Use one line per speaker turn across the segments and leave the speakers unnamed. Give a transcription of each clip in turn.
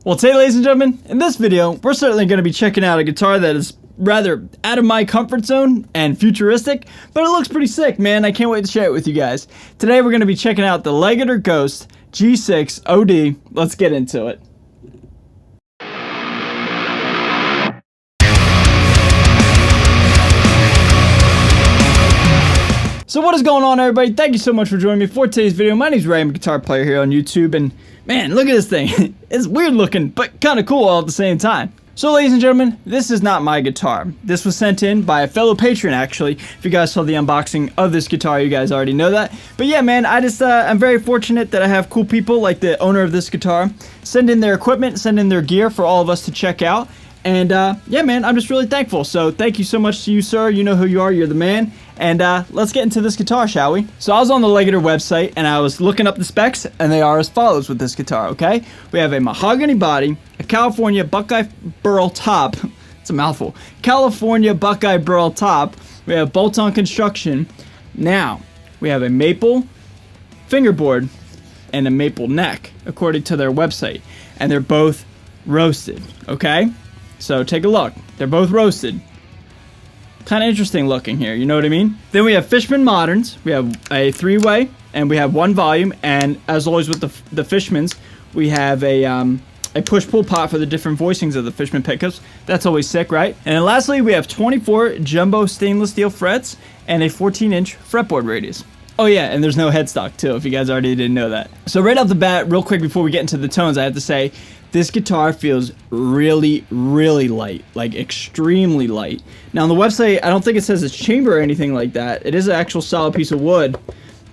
Well, today, ladies and gentlemen, in this video, we're certainly going to be checking out a guitar that is rather out of my comfort zone and futuristic, but it looks pretty sick, man. I can't wait to share it with you guys. Today, we're going to be checking out the Legator Ghost G6OD. Let's get into it. So what is going on, everybody? Thank you so much for joining me for today's video. My name is Ray. I'm a guitar player here on YouTube, and man, look at this thing. It's weird looking, but kind of cool all at the same time. So ladies and gentlemen, this is not my guitar. This was sent in by a fellow patron, actually. If you guys saw the unboxing of this guitar, you guys already know that. But yeah, man, I'm very fortunate that I have cool people like the owner of this guitar send in their equipment, send in their gear for all of us to check out. And yeah, man, I'm just really thankful. So thank you so much to you, sir. You know who you are. You're the man. And let's get into this guitar, shall we? So I was on the Legator website, and I was looking up the specs, and they are as follows with this guitar, okay? We have a mahogany body, a California Buckeye burl top. It's a mouthful. California Buckeye burl top. We have bolt-on construction. Now, we have a maple fingerboard and a maple neck, according to their website. And they're both roasted, okay? So take a look. They're both roasted. Kind of interesting looking here, you know what I mean? Then we have Fishman Moderns. We have a three-way, and we have one volume. And as always with the Fishmans, we have a push-pull pot for the different voicings of the Fishman pickups. That's always sick, right? And then lastly, we have 24 jumbo stainless steel frets and a 14-inch fretboard radius. Oh yeah, and there's no headstock too, if you guys already didn't know that. So right off the bat, real quick before we get into the tones, I have to say, this guitar feels really, really light, like extremely light. Now on the website, I don't think it says it's chamber or anything like that. It is an actual solid piece of wood,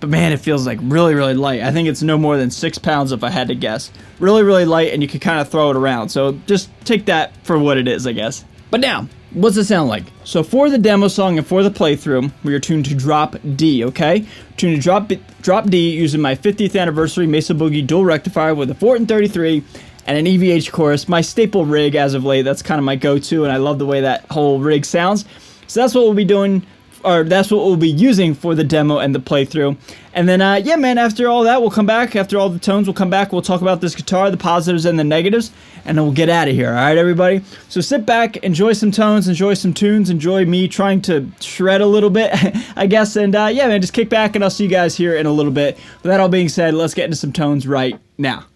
but man, it feels like really, really light. I think it's no more than 6 pounds if I had to guess. Really, really light, and you can kind of throw it around. So just take that for what it is, I guess. But now, what's it sound like? So for the demo song and for the playthrough, we are tuned to drop D, okay? Tuned to drop D using my 50th anniversary Mesa Boogie dual rectifier with a Fortin 33 and an EVH chorus, my staple rig as of late. That's kind of my go-to, and I love the way that whole rig sounds. So that's what we'll be doing, or that's what we'll be using for the demo and the playthrough. And then, yeah, man, after all that, we'll come back. After all the tones, we'll come back. We'll talk about this guitar, the positives and the negatives, and then we'll get out of here, all right, everybody? So sit back, enjoy some tones, enjoy some tunes, enjoy me trying to shred a little bit, I guess. And, yeah, man, just kick back, and I'll see you guys here in a little bit. With that all being said, let's get into some tones right now.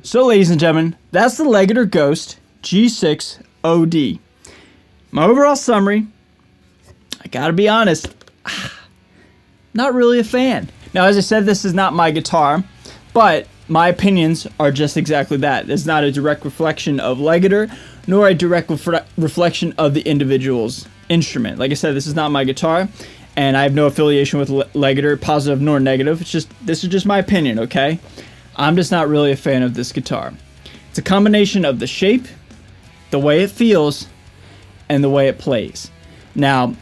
So ladies and gentlemen, that's the Legator Ghost G6OD. My overall summary, I gotta be honest, not really a fan. Now, as I said, this is not my guitar, but my opinions are just exactly that. It's not a direct reflection of Legator, nor a direct reflection of the individual's instrument. Like I said, this is not my guitar, and I have no affiliation with Legator, positive nor negative. This is just my opinion, okay? I'm just not really a fan of this guitar. It's a combination of the shape, the way it feels, and the way it plays. Now,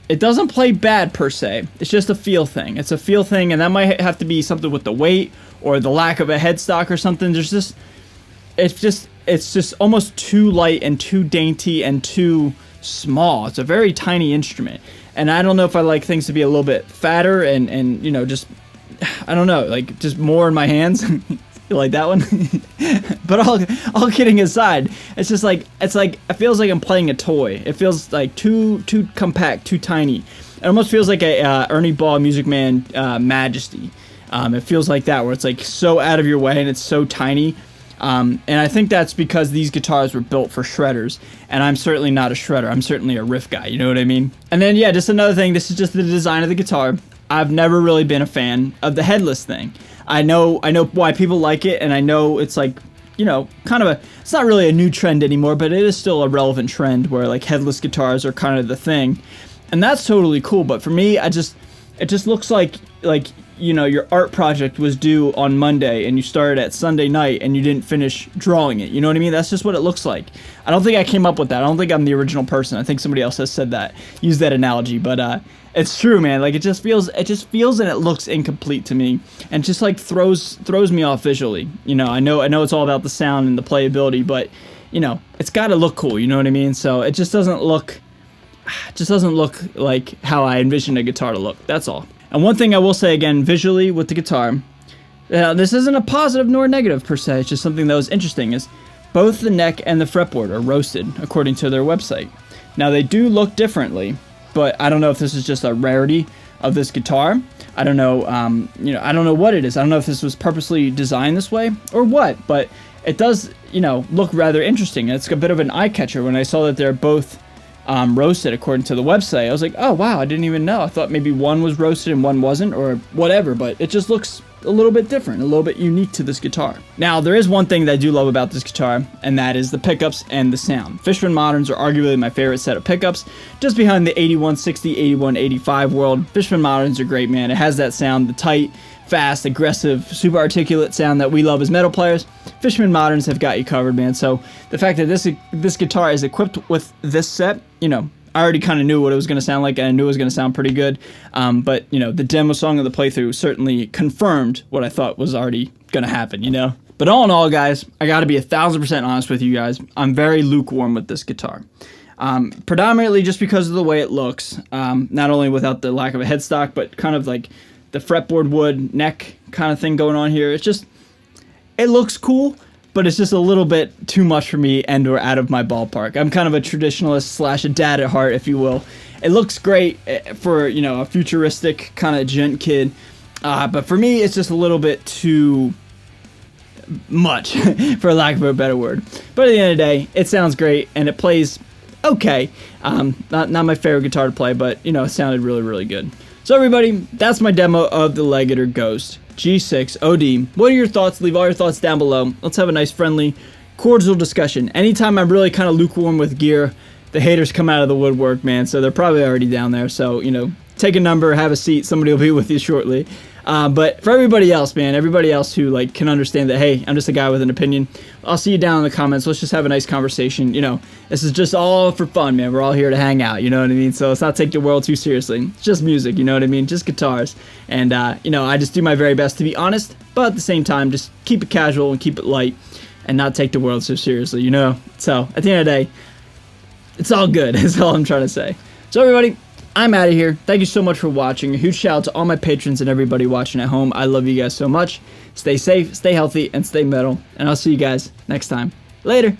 it doesn't play bad per se. It's just a feel thing. It's a feel thing, and that might have to be something with the weight or the lack of a headstock or something. It's just almost too light and too dainty and too small. It's a very tiny instrument, and I don't know if I like things to be a little bit fatter and you know, just, I don't know, like just more in my hands. You like that one? But all kidding aside, it's like it feels like I'm playing a toy. It feels like too compact, too tiny. It almost feels like a Ernie Ball Music Man Majesty. It feels like that, where it's like so out of your way and it's so tiny. And I think that's because these guitars were built for shredders, and I'm certainly not a shredder. I'm certainly a riff guy, you know what I mean? And then, yeah, just another thing, this is just the design of the guitar. I've never really been a fan of the headless thing. I know why people like it, and I know it's like, you know, kind of it's not really a new trend anymore, but it is still a relevant trend where like headless guitars are kind of the thing. And that's totally cool, but for me, it just looks like, you know, your art project was due on Monday and you started at Sunday night and you didn't finish drawing it. You know what I mean? That's just what it looks like. I don't think I came up with that. I don't think I'm the original person. I think somebody else has said that, used that analogy, but it's true, man. Like it just feels and it looks incomplete to me, and just like throws me off visually. You know, I know it's all about the sound and the playability, but you know, it's got to look cool. You know what I mean? So it just doesn't look like how I envision a guitar to look. That's all. And one thing I will say again, visually with the guitar, this isn't a positive nor negative per se. It's just something that was interesting. Is both the neck and the fretboard are roasted according to their website. Now they do look differently. but I don't know if this is just a rarity of this guitar. I don't know, I don't know what it is. I don't know if this was purposely designed this way or what, but it does, look rather interesting. It's a bit of an eye catcher. When I saw that they're both roasted according to the website, I was like, oh wow, I didn't even know. I thought maybe one was roasted and one wasn't, or whatever, but it just looks a little bit different, a little bit unique to this guitar. Now, there is one thing that I do love about this guitar, and that is the pickups and the sound. Fishman Moderns are arguably my favorite set of pickups, just behind the 8160, 8185 world. Fishman Moderns are great, man. It has that sound, the tight, fast, aggressive, super articulate sound that we love as metal players. Fishman Moderns have got you covered, man. So the fact that this guitar is equipped with this set, I already kind of knew what it was going to sound like, and I knew it was going to sound pretty good. But, the demo song of the playthrough certainly confirmed what I thought was already going to happen, But all in all, guys, I got to be 1,000% honest with you guys. I'm very lukewarm with this guitar. Predominantly just because of the way it looks. Not only without the lack of a headstock, but kind of like the fretboard wood neck kind of thing going on here. It looks cool, but it's just a little bit too much for me and or out of my ballpark. I'm kind of a traditionalist / a dad at heart, if you will. It looks great for, a futuristic kind of gent kid. But for me, it's just a little bit too much, for lack of a better word. But at the end of the day, it sounds great, and it plays okay. Not my favorite guitar to play, but, it sounded really, really good. So everybody, that's my demo of the Legator Ghost G6OD. What are your thoughts? Leave all your thoughts down below. Let's have a nice, friendly, cordial discussion. Anytime I'm really kind of lukewarm with gear, the haters come out of the woodwork, man. So they're probably already down there. So, take a number, have a seat. Somebody will be with you shortly. But for everybody else, man, everybody else who can understand that, hey, I'm just a guy with an opinion, I'll see you down in the comments. Let's just have a nice conversation. This is just all for fun, man. We're all here to hang out, you know what I mean? So let's not take the world too seriously. It's just music, you know what I mean? Just guitars. And, I just do my very best to be honest, but at the same time, just keep it casual and keep it light and not take the world so seriously, So at the end of the day, it's all good. That's all I'm trying to say. So everybody, I'm out of here. Thank you so much for watching. A huge shout out to all my patrons and everybody watching at home. I love you guys so much. Stay safe, stay healthy, and stay metal. And I'll see you guys next time. Later.